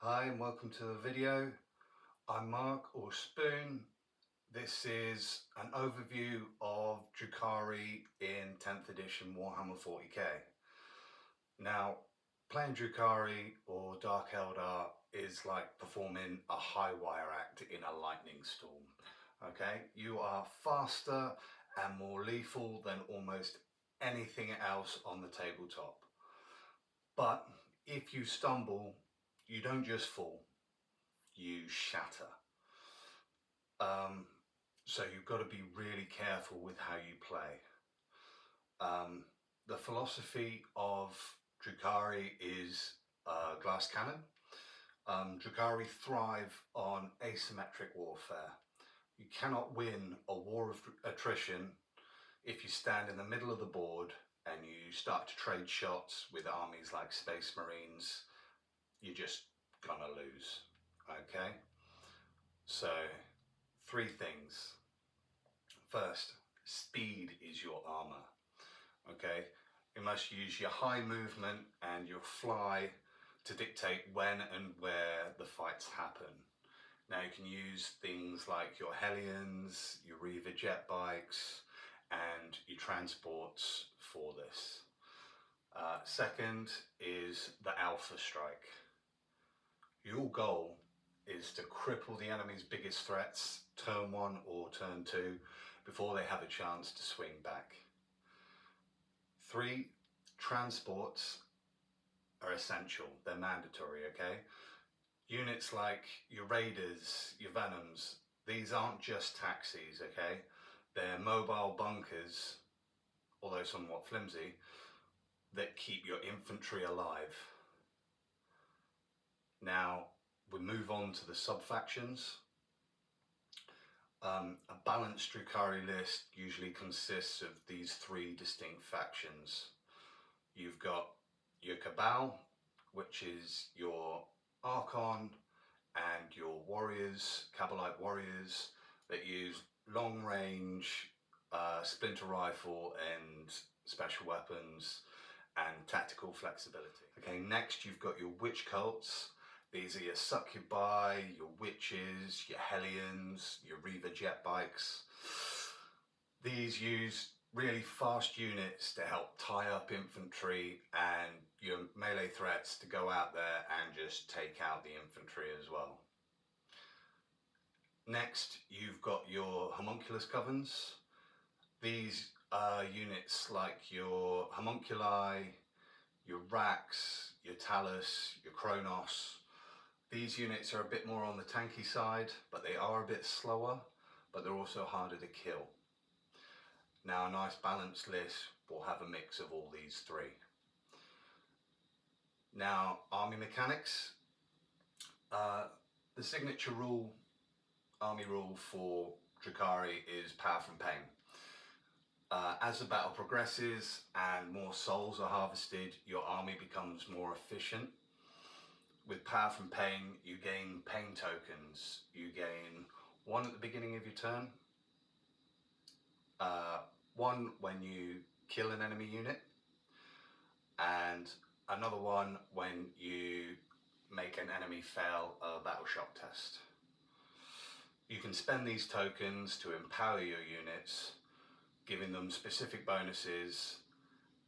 Hi and welcome to the video. I'm Mark or Spoon. This is an overview of Drukhari in 10th edition Warhammer 40k. Now, playing Drukhari or Dark Eldar is like performing a high wire act in a lightning storm. Okay, you are faster and more lethal than almost anything else on the tabletop. But if you stumble, you don't just fall, you shatter. So you've got to be really careful with how you play. The philosophy of Drukhari is glass cannon. Drukhari thrive on asymmetric warfare. You cannot win a war of attrition if you stand in the middle of the board and you start to trade shots with armies like Space Marines. You're just gonna lose, okay? So, three things. First, speed is your armor, okay? You must use your high movement and your fly to dictate when and where the fights happen. Now you can use things like your Hellions, your Reaver jet bikes, and your transports for this. Second is the Alpha Strike. Your goal is to cripple the enemy's biggest threats, turn 1 or turn 2, before they have a chance to swing back. 3, transports are essential, they're mandatory, okay? Units like your Raiders, your Venoms, these aren't just taxis, okay? They're mobile bunkers, although somewhat flimsy, that keep your infantry alive. Now, we move on to the sub-factions. A balanced Drukhari list usually consists of these 3 distinct factions. You've got your Cabal, which is your Archon and your warriors, Cabalite warriors, that use long range splinter rifle and special weapons and tactical flexibility. Okay, next you've got your witch cults. These are your succubi, your witches, your Hellions, your Reaver jet bikes. These use really fast units to help tie up infantry and your melee threats to go out there and just take out the infantry as well. Next, you've got your homunculus covens. These are units like your homunculi, your Rax, your Talus, your Kronos. These units are a bit more on the tanky side, but they are a bit slower, but they're also harder to kill. Now, a nice balanced list will have a mix of all these 3. Now, army mechanics. The signature rule, army rule for Drukhari is power from pain. As the battle progresses and more souls are harvested, your army becomes more efficient. With power from pain, you gain pain tokens. You gain 1 at the beginning of your turn, 1 when you kill an enemy unit, and another 1 when you make an enemy fail a battle shock test. You can spend these tokens to empower your units, giving them specific bonuses,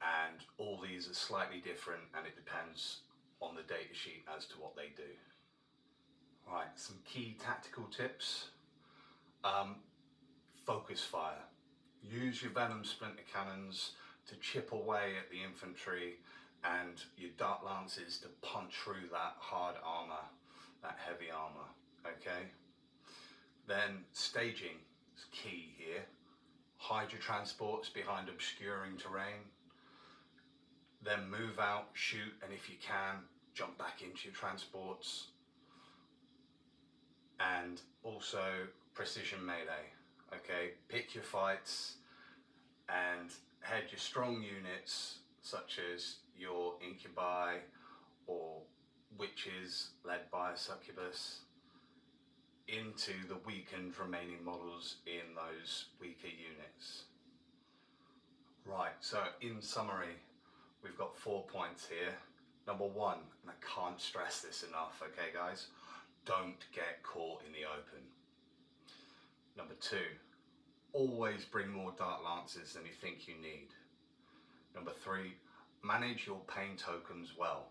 and all these are slightly different and it depends on the datasheet as to what they do. Right, some key tactical tips. Focus fire. Use your Venom splinter cannons to chip away at the infantry and your dart lances to punch through that hard armor, that heavy armor, okay? Then staging is key here. Hide your transports behind obscuring terrain. Then move out, shoot, and if you can, jump back into your transports. And also precision melee, okay? Pick your fights and head your strong units, such as your incubi or witches led by a succubus, into the weakened remaining models in those weaker units. Right, so in summary, we've got 4 points here. Number one, and I can't stress this enough, okay guys, don't get caught in the open. Number two, always bring more Dark Lances than you think you need. Number three, manage your pain tokens well.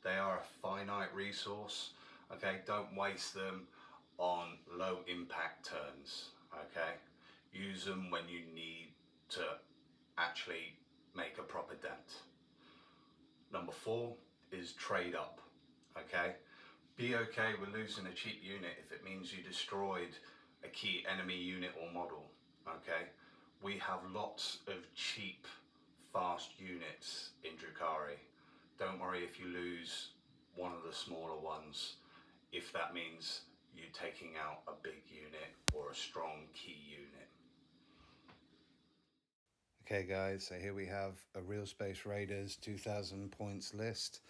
They are a finite resource, okay? Don't waste them on low impact turns, okay? Use them when you need to actually make a proper dent. Number four is trade up, okay? Be okay with losing a cheap unit if it means you destroyed a key enemy unit or model, okay? We have lots of cheap, fast units in Drukhari. Don't worry if you lose one of the smaller ones, if that means you taking out a big unit or a strong key unit. Okay guys, so here we have a Real Space Raiders 2000 points list.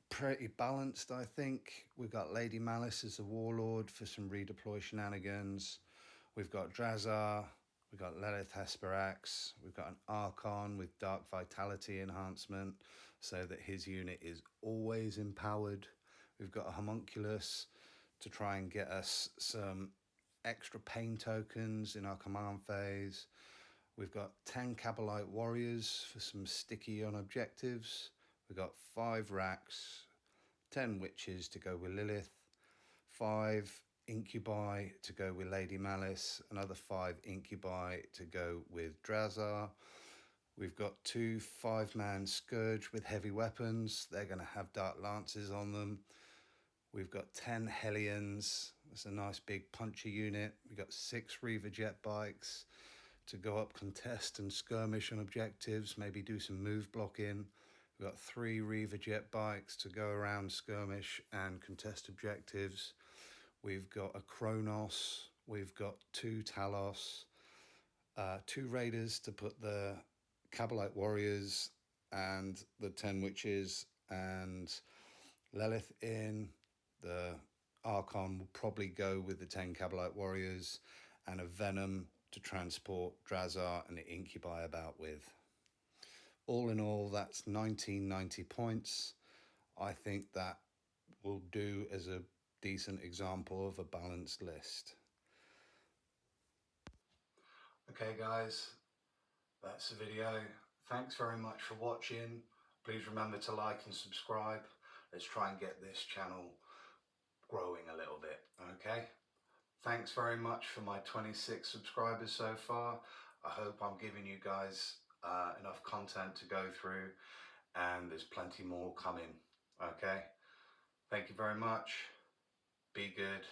Pretty balanced, I think. We've got Lady Malice as a warlord for some redeploy shenanigans. We've got Drazar, we've got Lilith Hesperax, we've got an Archon with Dark Vitality enhancement so that his unit is always empowered. We've got a Homunculus to try and get us some extra pain tokens in our command phase. We've got 10 Kabalite Warriors for some sticky on objectives. We've got 5 Racks, 10 Witches to go with Lilith, 5 Incubi to go with Lady Malice, another 5 Incubi to go with Drazar. We've got 2 5-man Scourge with heavy weapons. They're going to have Dark Lances on them. We've got 10 Hellions. That's a nice big punchy unit. We've got 6 Reaver Jet Bikes to go up, contest and skirmish on objectives, maybe do some move blocking. We've got 3 Reaver Jet Bikes to go around, skirmish and contest objectives. We've got a Kronos, we've got 2 Talos, 2 Raiders to put the Kabalite Warriors and the 10 Witches and Lilith in. The Archon will probably go with the 10 Kabalite Warriors, and a Venom to transport Drazar and the Incubi about with. All in all, that's 1990 points. I think that will do as a decent example of a balanced list. Okay guys, that's the video. Thanks very much for watching. Please remember to like and subscribe. Let's try and get this channel growing a little bit, okay? Thanks very much for my 26 subscribers so far. I hope I'm giving you guys enough content to go through, and there's plenty more coming, okay? Thank you very much. Be good.